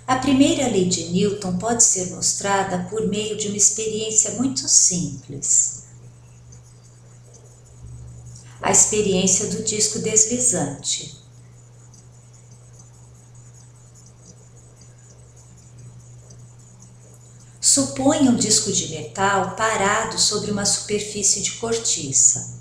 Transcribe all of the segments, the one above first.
A primeira lei de Newton pode ser mostrada por meio de uma experiência muito simples. A experiência do disco deslizante. Suponha um disco de metal parado sobre uma superfície de cortiça.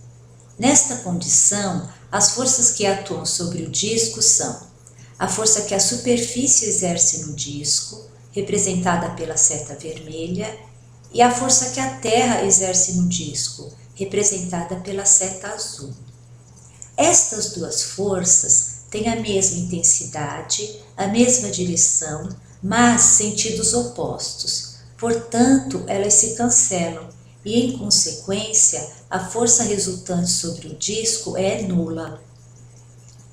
Nesta condição, as forças que atuam sobre o disco são a força que a superfície exerce no disco, representada pela seta vermelha, e a força que a Terra exerce no disco, representada pela seta azul. Estas duas forças têm a mesma intensidade, a mesma direção, mas sentidos opostos. Portanto, elas se cancelam e, em consequência, a força resultante sobre o disco é nula.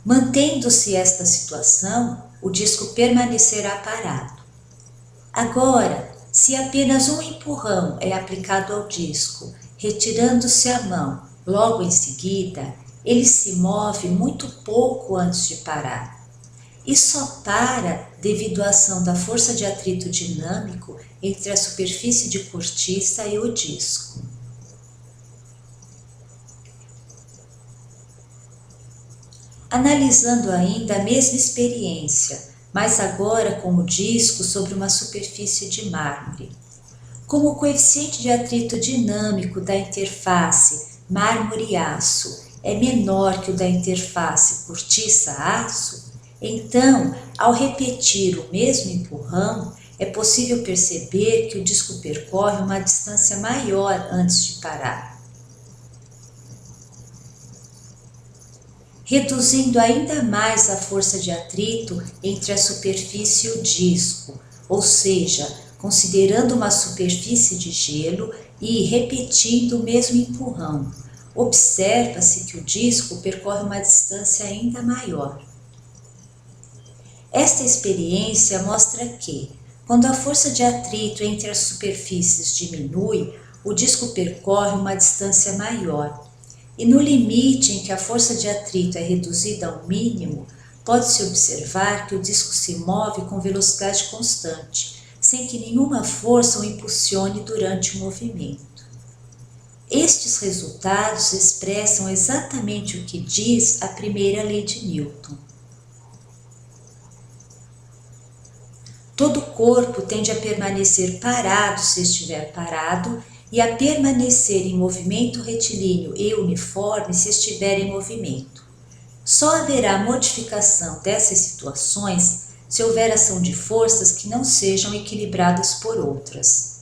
Mantendo-se esta situação, o disco permanecerá parado. Agora, se apenas um empurrão é aplicado ao disco, retirando-se a mão logo em seguida, ele se move muito pouco antes de parar. E só para devido à ação da força de atrito dinâmico entre a superfície de cortiça e o disco. Analisando ainda a mesma experiência, mas agora com o disco sobre uma superfície de mármore. Como o coeficiente de atrito dinâmico da interface mármore-aço é menor que o da interface cortiça-aço, então, ao repetir o mesmo empurrão, é possível perceber que o disco percorre uma distância maior antes de parar. Reduzindo ainda mais a força de atrito entre a superfície e o disco, ou seja, considerando uma superfície de gelo e repetindo o mesmo empurrão, observa-se que o disco percorre uma distância ainda maior. Esta experiência mostra que, quando a força de atrito entre as superfícies diminui, o disco percorre uma distância maior. E no limite em que a força de atrito é reduzida ao mínimo, pode-se observar que o disco se move com velocidade constante, sem que nenhuma força o impulsione durante o movimento. Estes resultados expressam exatamente o que diz a primeira lei de Newton. Todo corpo tende a permanecer parado se estiver parado e a permanecer em movimento retilíneo e uniforme se estiver em movimento. Só haverá modificação dessas situações se houver ação de forças que não sejam equilibradas por outras.